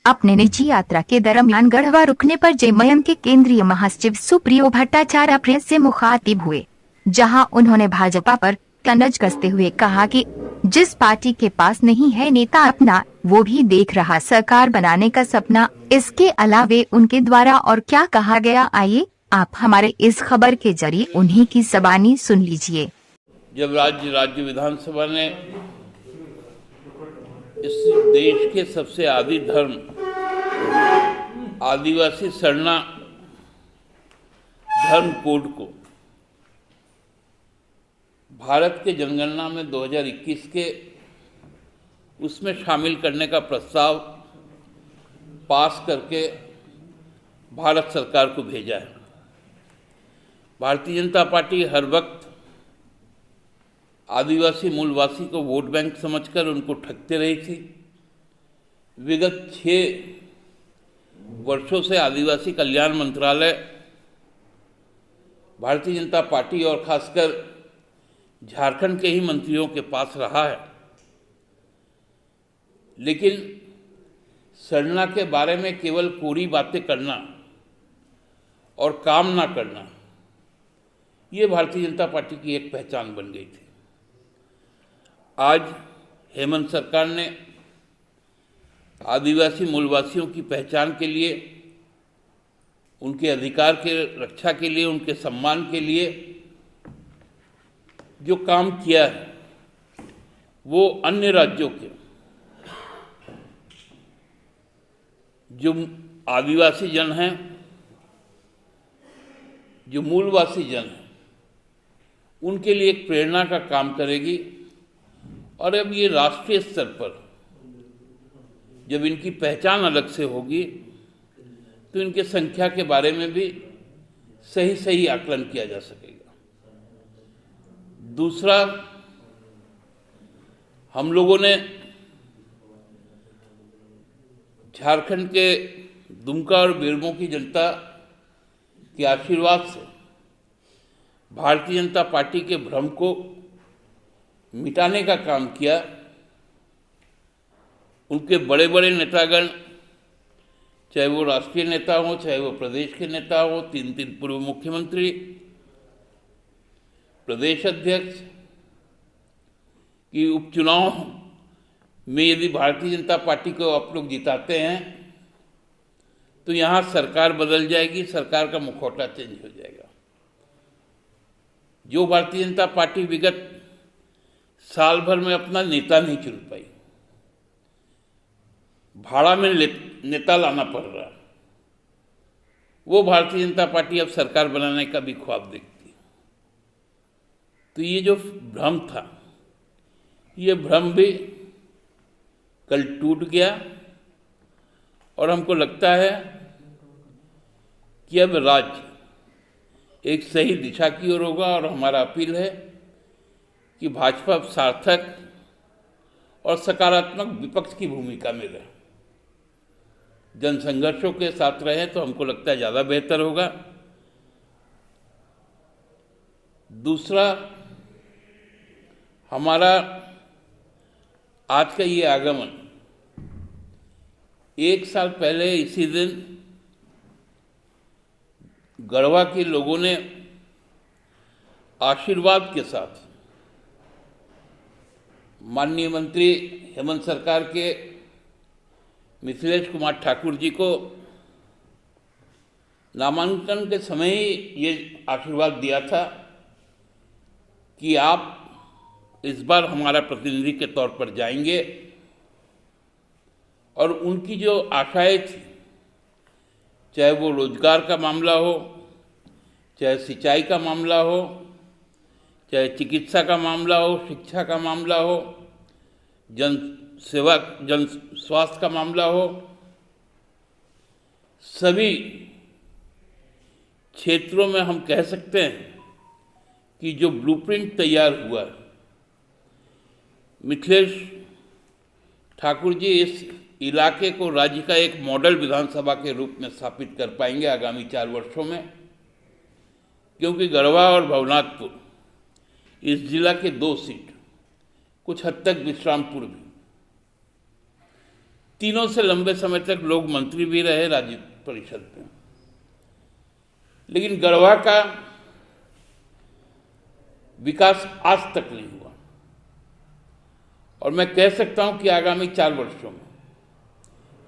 अपने निजी यात्रा के दरमियान गढ़वा रुकने पर जेएमएम के केंद्रीय महासचिव सुप्रियो भट्टाचार्य प्रेस से मुखातिब हुए, जहां उन्होंने भाजपा पर तंज कसते हुए कहा कि जिस पार्टी के पास नहीं है नेता अपना, वो भी देख रहा सरकार बनाने का सपना। इसके अलावे उनके द्वारा और क्या कहा गया, आइए आप हमारे इस खबर के जरिए उन्हीं की ज़बानी सुन लीजिए। जब राज्य विधानसभा ने इस देश के सबसे आदि धर्म आदिवासी सरना धर्म कोड को भारत के जनगणना में 2021 के उसमें शामिल करने का प्रस्ताव पास करके भारत सरकार को भेजा है। भारतीय जनता पार्टी हर वक्त आदिवासी मूलवासी को वोट बैंक समझकर उनको ठगते रही थी। विगत 6 वर्षों से आदिवासी कल्याण मंत्रालय भारतीय जनता पार्टी और खासकर झारखंड के ही मंत्रियों के पास रहा है, लेकिन सरना के बारे में केवल कोरी बातें करना और काम ना करना, ये भारतीय जनता पार्टी की एक पहचान बन गई थी। आज हेमंत सरकार ने आदिवासी मूलवासियों की पहचान के लिए, उनके अधिकार के रक्षा के लिए, उनके सम्मान के लिए जो काम किया है, वो अन्य राज्यों के जो आदिवासी जन हैं, जो मूलवासी जन हैं, उनके लिए एक प्रेरणा का काम करेगी। और अब ये राष्ट्रीय स्तर पर जब इनकी पहचान अलग से होगी तो इनके संख्या के बारे में भी सही आकलन किया जा सकेगा। दूसरा, हम लोगों ने झारखंड के दुमका और बेरमो की जनता के आशीर्वाद से भारतीय जनता पार्टी के भ्रम को मिटाने का काम किया। उनके बड़े बड़े नेतागण, चाहे वो राष्ट्रीय नेता हो, चाहे वो प्रदेश के नेता हो, 3 पूर्व मुख्यमंत्री, प्रदेश अध्यक्ष की उपचुनाव में यदि भारतीय जनता पार्टी को आप लोग जिताते हैं तो यहाँ सरकार बदल जाएगी, सरकार का मुखौटा चेंज हो जाएगा। जो भारतीय जनता पार्टी विगत साल भर में अपना नेता नहीं चुन पाई, भाड़ा में नेता लाना पड़ रहा है, वो भारतीय जनता पार्टी अब सरकार बनाने का भी ख्वाब देखती है। तो ये जो भ्रम था, ये भ्रम भी कल टूट गया और हमको लगता है कि अब राज्य एक सही दिशा की ओर होगा। और हमारा अपील है कि भाजपा सार्थक और सकारात्मक विपक्ष की भूमिका में रहे, जन संघर्षों के साथ रहे, तो हमको लगता है ज़्यादा बेहतर होगा। दूसरा, हमारा आज का ये आगमन 1 साल पहले इसी दिन गढ़वा के लोगों ने आशीर्वाद के साथ माननीय मंत्री हेमंत सरकार के मिथिलेश कुमार ठाकुर जी को नामांकन के समय ही ये आशीर्वाद दिया था कि आप इस बार हमारा प्रतिनिधि के तौर पर जाएंगे। और उनकी जो आशाएं थी, चाहे वो रोजगार का मामला हो, चाहे सिंचाई का मामला हो, चाहे चिकित्सा का मामला हो, शिक्षा का मामला हो, जन स्वास्थ्य का मामला हो, सभी क्षेत्रों में हम कह सकते हैं कि जो ब्लूप्रिंट तैयार हुआ, मिथिलेश ठाकुर जी इस इलाके को राज्य का एक मॉडल विधानसभा के रूप में स्थापित कर पाएंगे आगामी 4 वर्षों में, क्योंकि गढ़वा और भवनाथपुर इस जिला के 2 सीट, कुछ हद तक विश्रामपुर भी, तीनों से लंबे समय तक लोग मंत्री भी रहे राज्य परिषद में, लेकिन गढ़वा का विकास आज तक नहीं हुआ। और मैं कह सकता हूं कि आगामी 4 वर्षों में,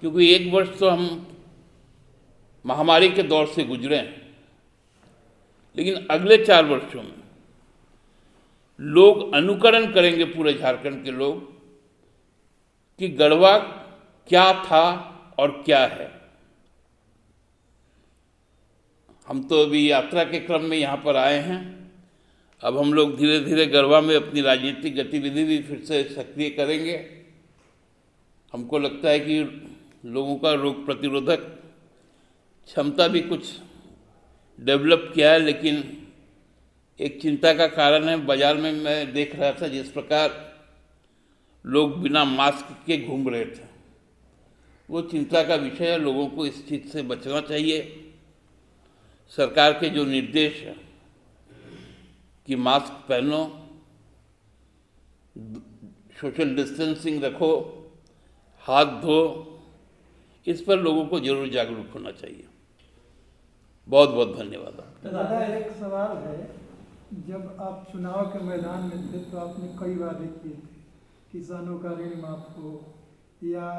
क्योंकि 1 वर्ष तो हम महामारी के दौर से गुजरे हैं, लेकिन अगले 4 वर्षों में लोग अनुकरण करेंगे, पूरे झारखंड के लोग, कि गढ़वा क्या था और क्या है। हम तो अभी यात्रा के क्रम में यहाँ पर आए हैं। अब हम लोग धीरे धीरे गढ़वा में अपनी राजनीतिक गतिविधि भी फिर से सक्रिय करेंगे। हमको लगता है कि लोगों का रोग प्रतिरोधक क्षमता भी कुछ डेवलप किया है, लेकिन एक चिंता का कारण है, बाजार में मैं देख रहा था जिस प्रकार लोग बिना मास्क के घूम रहे थे, वो चिंता का विषय है। लोगों को इस चीज़ से बचना चाहिए। सरकार के जो निर्देश हैं कि मास्क पहनो, सोशल डिस्टेंसिंग रखो, हाथ धो, इस पर लोगों को जरूर जागरूक होना चाहिए। बहुत बहुत धन्यवाद। दादा, एक सवाल है, जब आप चुनाव के मैदान में थे तो आपने कई वादे किए थे, किसानों का ऋण माफ हो या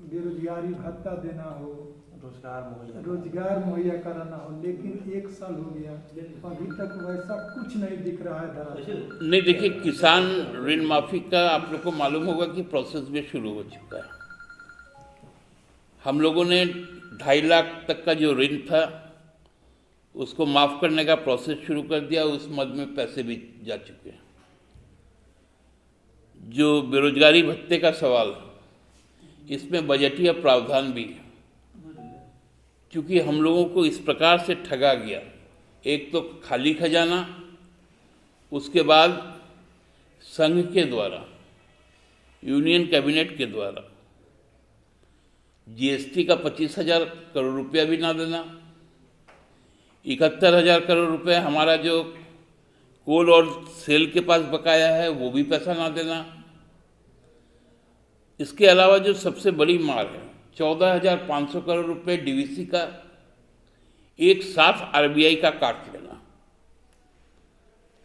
बेरोजगारी भत्ता देना हो, रोजगार मुहैया कराना हो, लेकिन 1 साल हो गया, अभी तक वैसा कुछ नहीं दिख रहा है दरअसल। नहीं, देखिए, किसान ऋण माफी का आप लोग को मालूम होगा कि प्रोसेस भी शुरू हो चुका है। हम लोगों ने 2.5 लाख तक का जो ऋण था उसको माफ करने का प्रोसेस शुरू कर दिया। उस मद में पैसे भी जा चुके हैं। जो बेरोजगारी भत्ते का सवाल है, इसमें बजटीय प्रावधान भी है, क्योंकि हम लोगों को इस प्रकार से ठगा गया। एक तो खाली खजाना, उसके बाद संघ के द्वारा, यूनियन कैबिनेट के द्वारा जीएसटी का 25,000 करोड़ रुपया भी ना देना, 71,000 करोड़ रुपए हमारा जो कोल और सेल के पास बकाया है वो भी पैसा ना देना। इसके अलावा जो सबसे बड़ी मार है, 14,500 करोड़ रुपए डीवीसी का एक साथ आरबीआई का काट लेना।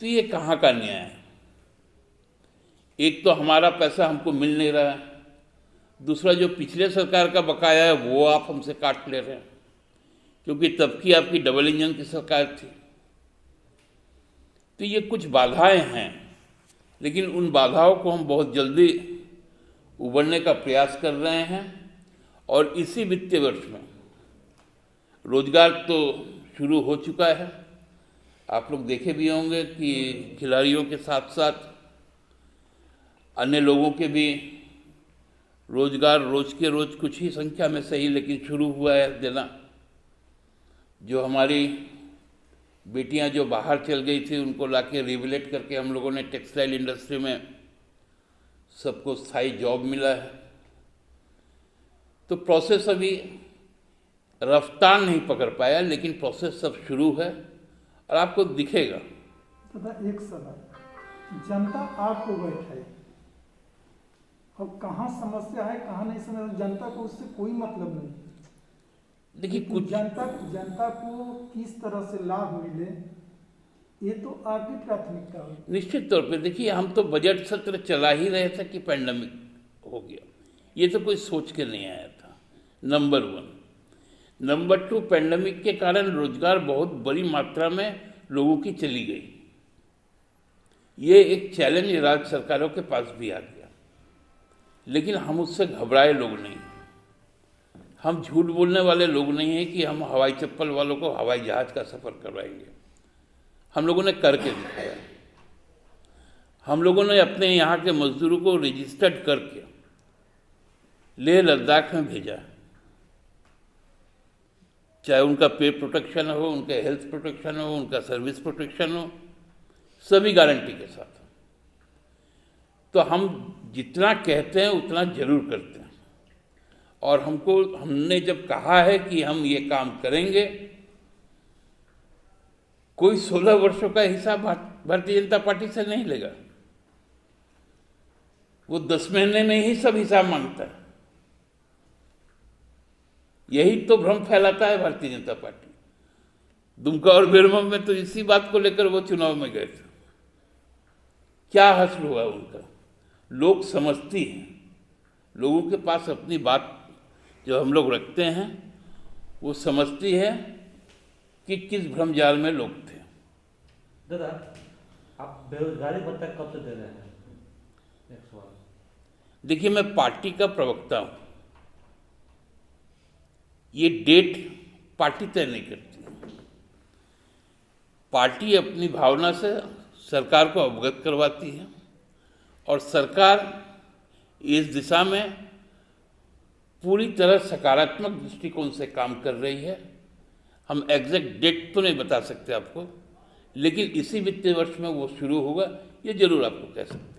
तो ये कहाँ का न्याय है? एक तो हमारा पैसा हमको मिल नहीं रहा है, दूसरा जो पिछले सरकार का बकाया है वो आप हमसे काट ले रहे हैं, क्योंकि तब की आपकी डबल इंजन की सरकार थी। तो ये कुछ बाधाएं हैं, लेकिन उन बाधाओं को हम बहुत जल्दी उबरने का प्रयास कर रहे हैं। और इसी वित्तीय वर्ष में रोजगार तो शुरू हो चुका है। आप लोग देखे भी होंगे कि खिलाड़ियों के साथ साथ अन्य लोगों के भी रोजगार रोज के रोज, कुछ ही संख्या में सही, लेकिन शुरू हुआ है देना। जो हमारी बेटियां जो बाहर चल गई थी उनको लाके रिविलेट करके हम लोगों ने टेक्सटाइल इंडस्ट्री में सबको स्थायी जॉब मिला है। तो प्रोसेस अभी रफ्तार नहीं पकड़ पाया, लेकिन प्रोसेस सब शुरू है और आपको दिखेगा। दादा, एक सवाल, जनता आपको बैठाई और कहाँ समस्या है कहाँ नहीं समस्या, जनता को उससे कोई मतलब नहीं। देखिए, कुछ जनता को किस तरह से लाभ मिले, ये तो आपकी प्राथमिकता है। निश्चित तौर पे देखिए, हम तो बजट सत्र चला ही रहे थे कि पैंडेमिक हो गया। ये तो कोई सोच के नहीं आया था, नंबर 1। नंबर 2, पैंडेमिक के कारण रोजगार बहुत बड़ी मात्रा में लोगों की चली गई। ये एक चैलेंज राज्य सरकारों के पास भी आ गया, लेकिन हम उससे घबराए लोग नहीं। हम झूठ बोलने वाले लोग नहीं हैं कि हम हवाई चप्पल वालों को हवाई जहाज का सफर करवाएंगे। हम लोगों ने करके दिखाया। हम लोगों ने अपने यहाँ के मजदूरों को रजिस्टर्ड करके लेह लद्दाख में भेजा, चाहे उनका पे प्रोटेक्शन हो, उनका हेल्थ प्रोटेक्शन हो, उनका सर्विस प्रोटेक्शन हो, सभी गारंटी के साथ। तो हम जितना कहते हैं उतना जरूर करते हैं। और हमने जब कहा है कि हम ये काम करेंगे, कोई 16 वर्षों का हिसाब भारतीय जनता पार्टी से नहीं लेगा। वो 10 महीने में ही सब हिसाब मांगता है। यही तो भ्रम फैलाता है भारतीय जनता पार्टी। दुमका और बेरमो में तो इसी बात को लेकर वो चुनाव में गए थे। क्या हासिल हुआ उनका? लोग समझती हैं, लोगों के पास अपनी बात जो हम लोग रखते हैं वो समझती है कि किस भ्रमजाल में लोग थे। दादा, आप बेरोजगारी भत्ता कब से दे रहे हैं? एक सवाल। देखिए, मैं पार्टी का प्रवक्ता हूं, ये डेट पार्टी तय नहीं करती। पार्टी अपनी भावना से सरकार को अवगत करवाती है और सरकार इस दिशा में पूरी तरह सकारात्मक दृष्टिकोण से काम कर रही है। हम एग्जैक्ट डेट तो नहीं बता सकते आपको, लेकिन इसी वित्तीय वर्ष में वो शुरू होगा, ये जरूर आपको कह सकते हैं।